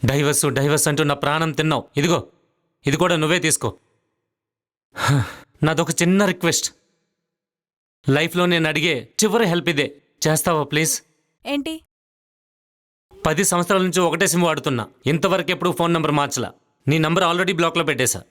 Divorce అంటూ నా ప్రాణం తిన్నావు. ఇదిగో ఇది కూడా నువ్వే తీసుకో. నాదొక చిన్న రిక్వెస్ట్. లైఫ్లో నేను అడిగే చివరి హెల్ప్ ఇదే. చేస్తావా ప్లీజ్? ఏంటి? 10 సంవత్సరాల నుంచి ఒకటే సిమ్ వాడుతున్నా. ఇంతవరకు ఎప్పుడు ఫోన్ నెంబర్ మార్చలా. నీ నంబర్ ఆల్రెడీ బ్లాక్లో పెట్టేశా.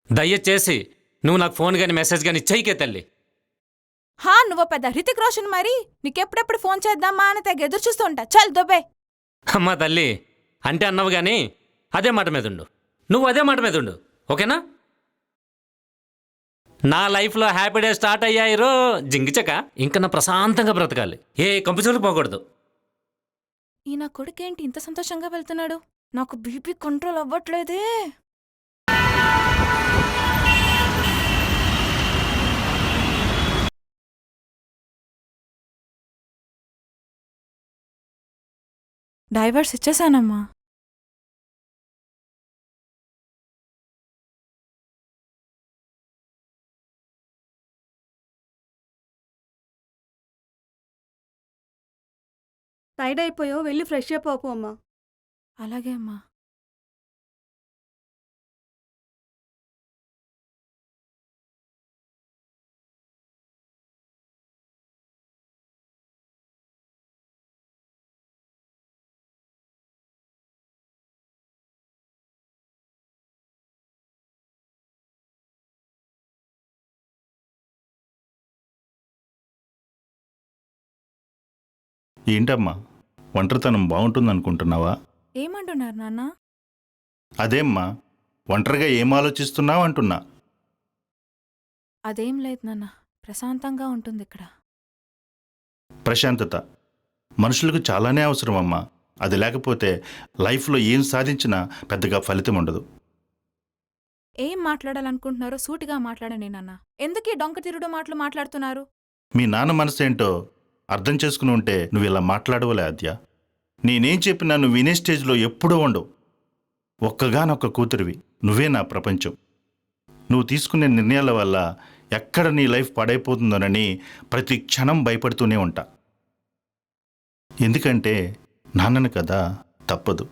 దయచేసి నువ్వు నాకు ఫోన్ కానీ మెసేజ్ కానీ చెయ్యికే తల్లి. నువ్వు పెద్ద హృతిక్ రోషన్ మరి. నీకెప్పుడెప్పుడు ఫోన్ చేద్దామా అని తెగ ఎదురు చూస్తూ ఉంటా. చల్ దొబ్బే. అమ్మా తల్లి అంటే అన్నావు కానీ అదే మాట మీద ఉండు. నువ్వు అదే మాట మీద ఉండు, ఓకేనా? నా లైఫ్లో హ్యాపీ డే స్టార్ట్ అయ్యాయి రో జింగిచక. ఇంకా నా ప్రశాంతంగా బ్రతకాలి, ఏ కంపుచోలికి పోకూడదు. ఈ నా కొడుకేంటి ఇంత సంతోషంగా వెళ్తున్నాడు? నాకు బీపీ కంట్రోల్ అవ్వట్లేదే. డైవర్స్ ఇచ్చేసానమ్మా. టైర్డ్ అయిపోయావు, వెళ్ళి ఫ్రెష్ అప్ అవ్వు అమ్మా. అలాగే అమ్మా. ఏంటమ్మా, ఒంటరితనం బాగుంటుందనుకుంటున్నావా? ఏమంటున్నారు నాన్న? అదేమ్మా, ఒంటరిగా ఏం ఆలోచిస్తున్నావు అంటున్నా. అదేం లేదు నాన్న, ప్రశాంతంగా ఉంటుంది ఇక్కడ. ప్రశాంతత మనుషులకు చాలానే అవసరం అమ్మా. అది లేకపోతే లైఫ్లో ఏం సాధించినా పెద్దగా ఫలితం ఉండదు. ఏం మాట్లాడాలనుకుంటున్నారో సూటిగా మాట్లాడండి నాన్న. ఎందుకీ డొంక తిరుడు మాటలు మాట్లాడుతున్నారు? మీ నాన్న మనసు ఏంటో అర్థం చేసుకుని ఉంటే నువ్వు ఇలా మాట్లాడవలే ఆద్య. నేనేం చెప్పినా నువ్వు వినే స్టేజ్లో ఎప్పుడూ ఉండవు. ఒక్కగానొక్క కూతురివి, నువ్వే నా ప్రపంచం. నువ్వు తీసుకునే నిర్ణయాల వల్ల ఎక్కడ నీ లైఫ్ పాడైపోతుందోనని ప్రతి క్షణం భయపడుతూనే ఉంటా. ఎందుకంటే నాన్నను కదా, తప్పదు.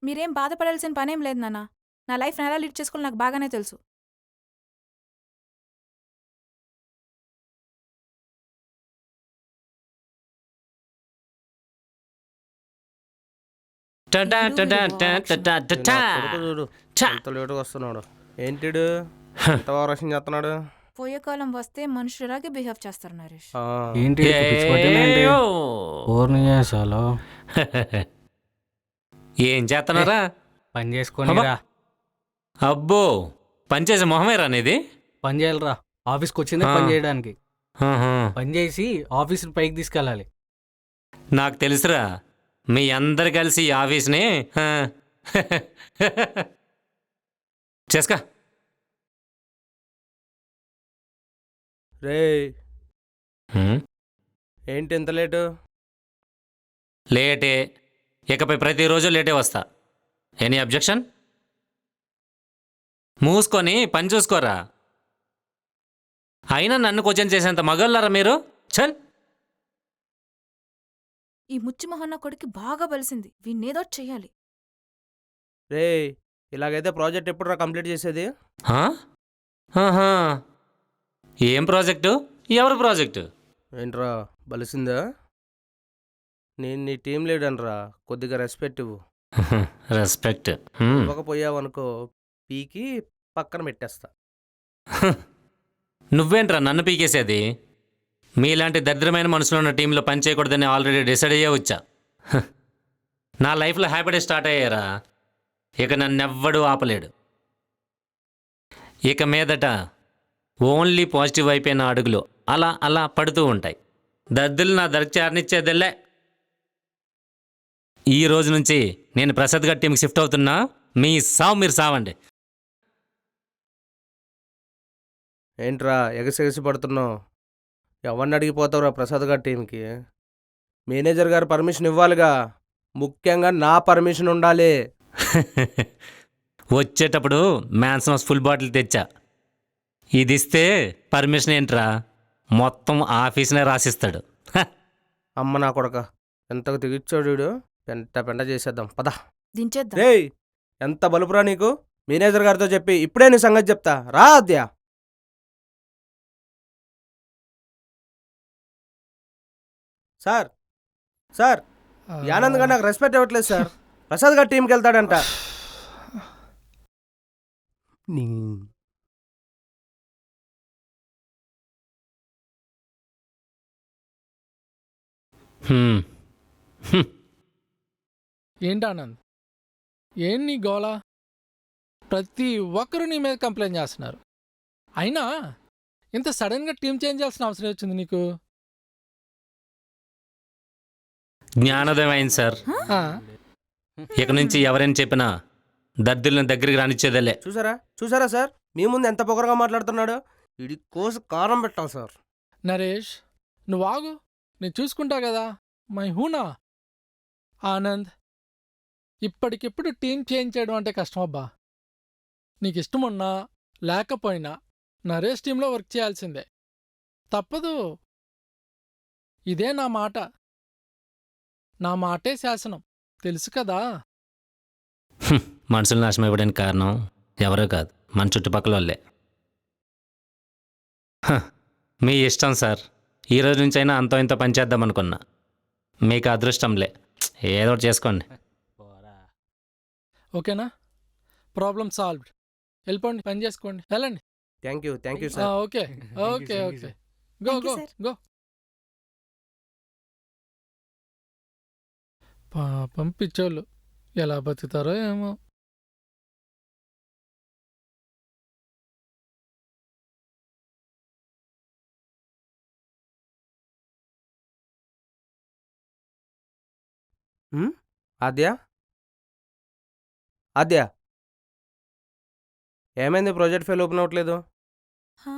మీరేం బాధపడాల్సిన పనేం లేదు నాన్న. నా లైఫ్ ఎలా లీడ్ చేసుకోవాలి నాకు బాగానే తెలుసు. వస్తున్నాడు ఏంటిడు ఎంత వారసం చేస్తున్నాడు? పోయే కాలం వస్తే మనుషులాగే బిహేవ్ చేస్తారు నరేష్. ఏంటి ఏం చేస్తున్నారా? పని చేసుకొని అబ్బో, పని చేసే మొహమేరా అనేది? పని చేయాలరా, ఆఫీస్కి వచ్చింది పని చేయడానికి. పని చేసి ఆఫీస్ పైకి తీసుకెళ్ళాలి. నాకు తెలుసురా, మీ అందరు కలిసి ఈ ఆఫీస్ని చేసుకా. రే ఏంటి ఎంత లేటు? లేటే, ఇకపై ప్రతిరోజు లేటే వస్తా. Any objection? మూసుకొని పని చూసుకోరా. అయినా నన్ను క్వశ్చన్ చేసేంత మగళ్ళారా మీరు? చల్. ఈ ముచ్చిమొహన్న కొడుకు బాగా బలిసింది, వీణ్ణేదో చెయ్యాలి. రే ఇలాగైతే ప్రాజెక్ట్ ఎప్పుడు కంప్లీట్ చేసేది? ఏం ప్రాజెక్టు? ఎవరు ప్రాజెక్టు? ఏంట్రా బలిసిందా? నేను నీ టీం లీడర్రా, కొద్దిగా రెస్పెక్ట్ ఇవ్వు. రెస్పెక్ట్ ఇవ్వకపోయావనుకో పీకి పక్కన పెట్టేస్తా. నువ్వేంట్రా నన్ను పీకేసేది? మీలాంటి దరిద్రమైన మనుషులు ఉన్న టీంలో పని చేయకూడదని ఆల్రెడీ డిసైడ్ అయ్యే వచ్చా. నా లైఫ్లో హ్యాపీ డే స్టార్ట్ అయ్యారా, ఇక నన్నెవ్వడూ ఆపలేడు. ఇక మీదట ఓన్లీ పాజిటివ్ అయిపోయిన అడుగులు అలా అలా పడుతూ ఉంటాయి. దద్దులు నా దర్చారనిచ్చేదిల్లే. ఈ రోజు నుంచి నేను ప్రసాద్ గారి టీంకి షిఫ్ట్ అవుతున్నా. మీ సావు మీరు సావండి. ఏంట్రా ఎగసెగసి పడుతున్నావు? ఎవరిని అడిగిపోతావురా ప్రసాద్ గారి టీంకి? మేనేజర్ గారు పర్మిషన్ ఇవ్వాలిగా, ముఖ్యంగా నా పర్మిషన్ ఉండాలి. వచ్చేటప్పుడు మ్యాన్సన్ ఫుల్ బాటిల్ తెచ్చా. ఇది ఇస్తే పర్మిషన్ ఏంట్రా, మొత్తం ఆఫీస్నే రాసిస్తాడు. అమ్మ నా కొడక, ఎంతకు తెగిచ్చాడు వీడు. పెంట పెంట చేసేద్దాం పద. దించేద్దాం. రేయ్ ఎంత బలుపురా నీకు, మేనేజర్ గారితో చెప్పి ఇప్పుడే నీ సంగతి చెప్తా రా ఆద్య. సార్ సార్ ఈ ఆనంద్ గారు నాకు రెస్పెక్ట్ ఇవ్వట్లేదు సార్. ప్రసాద్ గారు టీంకి వెళ్తాడంట. హ్మ్. హ్మ్. ఏంటి ఆనంద్, ఏం నీ గోల? ప్రతి ఒక్కరు నీ మీద కంప్లైంట్ చేస్తున్నారు. అయినా ఇంత సడన్గా టీం చేంజ్ చేయాల్సిన అవసరం వచ్చింది నీకు? జ్ఞానోదయం అయింది సార్. ఆ, ఇక నుంచి ఎవరైనా చెప్పినా దద్దులను దగ్గరికి రానిచ్చేదేలే. చూసారా చూసారా సార్, మీ ముందు ఎంత పొగరగా మాట్లాడుతున్నాడు. ఇది కోసి కారం పెట్టాలి సార్. నరేష్ నువ్వు ఆగు, నేను చూసుకుంటా కదా. మై హూనా ఆనంద్, ఇప్పటికిప్పుడు టీం చేంజ్ చేయడం అంటే కష్టం అబ్బా. నీకు ఇష్టమున్నా లేకపోయినా నరేష్ టీంలో వర్క్ చేయాల్సిందే, తప్పదు. ఇదే నా మాట, నా మాటే శాసనం, తెలుసు కదా. హ్మ్. మనుషులు నాశనం అయిపోవడానికి కారణం ఎవరో కాదు, మన చుట్టుపక్కల వాళ్ళే. హ, మీ ఇష్టం సార్. ఈ రోజు నుంచి అయినా అంతో ఇంతో పనిచేద్దాం అనుకున్నా. మీకు అదృష్టంలే, ఏదో ఒకటి చేసుకోండి. ఓకేనా? Problem solved. వెళ్ళిపోండి, పని చేసుకోండి, వెళ్ళండి. థ్యాంక్ యూ ఆ, sir. Okay okay okay, go Thank you, go sir. Go. పాపం పిచ్చోళ్ళు ఎలా బతుకుతారో ఏమో. ఆద్య ఆద్య, ఏమైంది ప్రాజెక్ట్ ఫైల్ ఓపెన్ అవ్వట్లేదు? హా?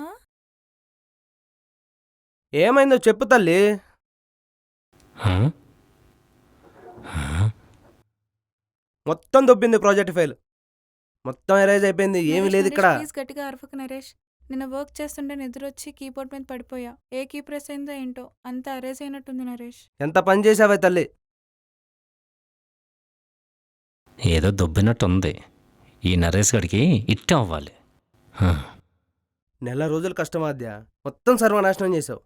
ఏమైందో చెప్పు తల్లి. హ? మొత్తం దొబ్బింది ప్రాజెక్ట్ ఫైల్, మొత్తం ఎరేజ్ అయిపోయింది, ఏమీ నరేష్, లేదు నరేష్, ఇక్కడ. ప్లీజ్ గట్టిగా అరవకు నరేష్. నిన్న వర్క్ చేస్తుంటే నిద్రొచ్చి కీబోర్డ్ మీద పడిపోయా. ఏ కీ ప్రెస్ అయిందో ఏంటో, అంతా అరేజ్ అయినట్టుంది నరేష్. ఎంత పని చేసావే తల్లి. ఏదో దొబ్బినట్టు ఉంది. ఈ నరేష్ గడికి ఇట్టం అవ్వాలి. హ. నెల రోజులు కష్టం ఆద్య, మొత్తం సర్వనాశనం చేసావు.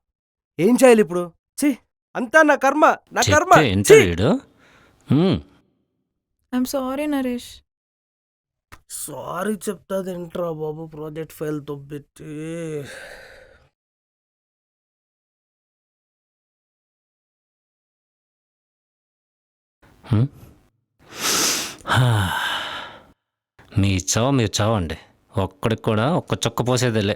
ఏం చేయాలి ఇప్పుడు? ఛీ, అంతా నా కర్మ, నా కర్మ. చెప్తే ఏంటో వీడు. Hmm. I'm sorry Naresh. Sorry చెప్తాదేంట్రా బాబు, ప్రాజెక్ట్ ఫైల్ దొబ్బెట్టి. హ్మ్. హా. మీ చావు మీరు చావండి, ఒక్కడికి కూడా ఒక్క చుక్క పోసేదిలే.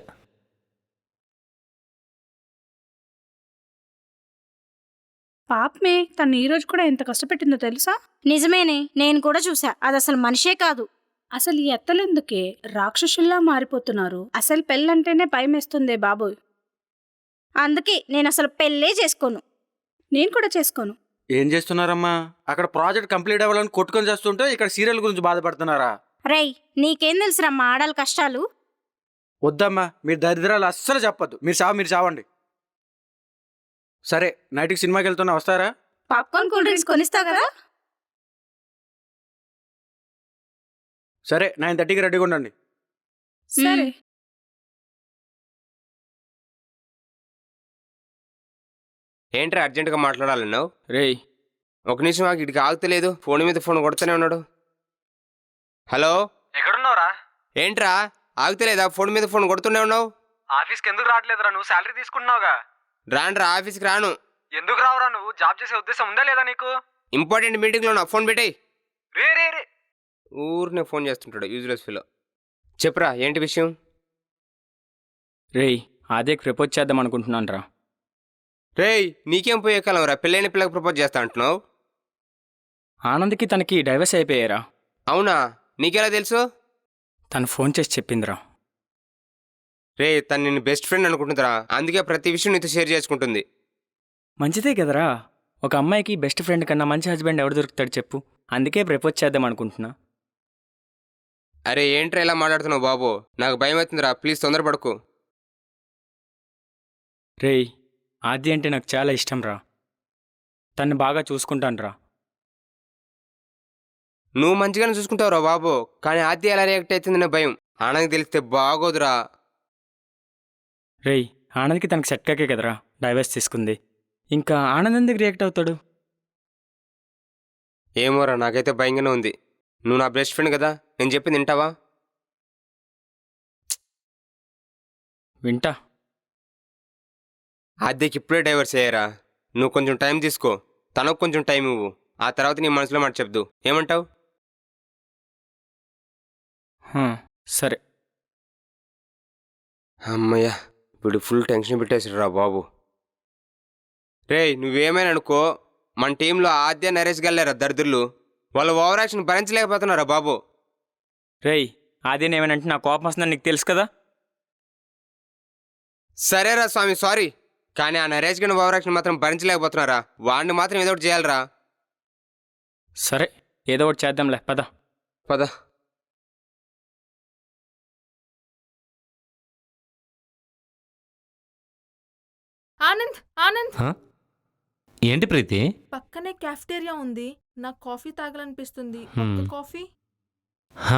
పాపమే తను ఈ రోజు కూడా ఎంత కష్టపెట్టిందో తెలుసా? నిజమేనే, నేను కూడా చూసా. అది అసలు మనిషే కాదు. అసలు ఈ ఎత్తలెందుకే రాక్షసుల్లా మారిపోతున్నారు. అసలు పెళ్ళంటేనే భయమేస్తుందే బాబోయ్. అందుకే నేను అసలు పెళ్ళే చేసుకోను. నేను కూడా చేసుకోను. ఏం చేస్తున్నారమ్మా? అక్కడ ప్రాజెక్ట్ కంప్లీట్ అవ్వాలని కొట్టుకొని చేస్తుంటే ఇక్కడ సీరియల్ గురించి బాధపడుతున్నారా? రేయ్, నీకేం తెలుసురా మా ఆడాల కష్టాలు? వద్దమ్మా, మీరు దరిద్రాలు అస్సలు చెప్పొద్దు. మీరు చావండి. సరే, నైట్కి సినిమాకి వెళ్తున్నా, వస్తారా? పాప్కార్న్ కూల్ డ్రింక్స్ కొనిస్తావు కదా? సరే, 9:30కి రెడీగా ఉండండి. సరే. ఏంట్రా అర్జెంటుగా మాట్లాడాలన్నావు? రేయ్, ఒక నిమిషం ఆగి, ఇటుకి ఆగుతలేదు. ఫోన్ మీద ఫోన్ కొడుతూనే ఉన్నాడు. హలో, ఎక్కడున్నావురా? ఏంట్రా ఆగుతలేదా? ఫోన్ మీద ఫోన్ కొడుతూనే ఉన్నావు. ఆఫీస్కి ఎందుకు రావట్లేదురా? నువ్వు శాలరీ తీసుకుంటున్నావుగా. రానురా, ఆఫీస్కి రాను. ఎందుకు రావురా? నువ్వు జాబ్ చేసే ఉద్దేశం ఉందా లేదా నీకు? ఇంపార్టెంట్ మీటింగ్లో నా ఫోన్ పెట్టేయి. రే రే రే ఊరినే ఫోన్ చేస్తుంటాడు, యూజ్లెస్ ఫీలో. చెప్పురా, ఏంటి విషయం? రేయ్, ఆద్యకి ప్రపోజ్ చేద్దాం అనుకుంటున్నాను రా. రేయ్, నీకేం పోయే కాలం రా, పెళ్ళైన పిల్లకి ప్రపోజ్ చేస్తా అంటున్నావు? ఆనంద్కి తనకి డైవర్స్ అయిపోయారా? అవునా? నీకెలా తెలుసు? తను ఫోన్ చేసి చెప్పిందిరా. రే, తను నిన్ను బెస్ట్ ఫ్రెండ్ అనుకుంటుందిరా, అందుకే ప్రతి విషయం నీతో షేర్ చేసుకుంటుంది. మంచిదే కదరా, ఒక అమ్మాయికి బెస్ట్ ఫ్రెండ్ కన్నా మంచి హస్బెండ్ ఎవడు దొరుకుతాడు చెప్పు. అందుకే ప్రపోజ్ చేద్దాం అనుకుంటున్నా. అరే, ఏంట్రా ఇలా మాట్లాడుతున్నావు బాబు? నాకు భయం అవుతుందిరా, ప్లీజ్ తొందరపడకు. రేయ్, ఆద్య అంటే నాకు చాలా ఇష్టం రా. తన్ని బాగా చూసుకుంటాను రా. నువ్వు మంచిగానే చూసుకుంటావురా బాబు, కానీ ఆద్య ఎలా రియాక్ట్ అవుతుందనే భయం. ఆనంద్ తెలిస్తే బాగోదురా. రేయ్, ఆనంద్కి తనకి సెట్ కాకే కదరా డైవర్స్ తీసుకుంది. ఇంకా ఆనంద్ ఎందుకు రియాక్ట్ అవుతాడు? ఏమోరా, నాకైతే భయంగానే ఉంది. నువ్వు నా బెస్ట్ ఫ్రెండ్ కదా, నేను చెప్పింది వింటావా? వింటా. ఆద్యకి ఇప్పుడే డైవర్స్ అయ్యారా. నువ్వు కొంచెం టైం తీసుకో, తనకు కొంచెం టైం ఇవ్వు. ఆ తర్వాత నీ మనసులో మాట చెప్దు. ఏమంటావు? సరే. అమ్మయ్య, ఇప్పుడు ఫుల్ టెన్షన్ పెట్టేసిరా బాబు. రేయ్, నువ్వేమైనా అనుకో, మన టీంలో ఆద్య నరేష్ గల్లేరా దరిద్రులు. వాళ్ళు ఓవర్ యాక్షన్ భరించలేకపోతున్నారా బాబు. రేయ్, ఆద్యని ఏమనంటే నా కోపం వస్తుందని నీకు తెలుసు కదా. సరేరా స్వామి, సారీ. కానీ ఆ నరేష్ గని ఓవర్ యాక్షన్ మాత్రం భరించలేకపోతున్నారా. వాడిని మాత్రం ఏదో ఒకటి చేయాలరా. సరే, ఏదో ఒకటి చేద్దాంలే, పద. పద. ఆనంద్, ఆనంద్, హ? ఏంటి ప్రీతి? పక్కనే క్యాఫ్టేరియా ఉంది. నాకు కాఫీ తాగాలనిపిస్తుంది. హ్మ్. ఒక్క కాఫీ.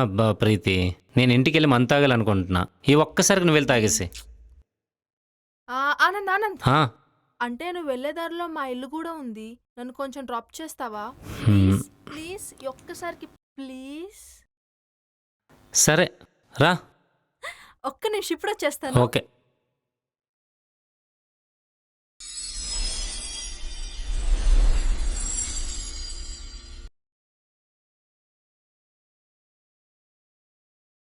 అబ్బా ప్రీతి, నేను ఇంటికి వెళ్ళి మంత తాగాలనుకుంటున్నా. ఈ ఒక్కసారికి నువ్వు వెళ్ళి తాగేసి. ఆనంద్, ఆనంద్, హా, అంటే నువ్వు వెళ్ళే దారిలో మా ఇల్లు కూడా ఉంది. నన్ను కొంచెం డ్రాప్ చేస్తావా? హ్మ్. ప్లీజ్, ఈ ఒక్కసారికి ప్లీజ్. సరే రా. ఒక్క నిమిషం, ఇప్పుడు వచ్చేస్తాను. ఓకే.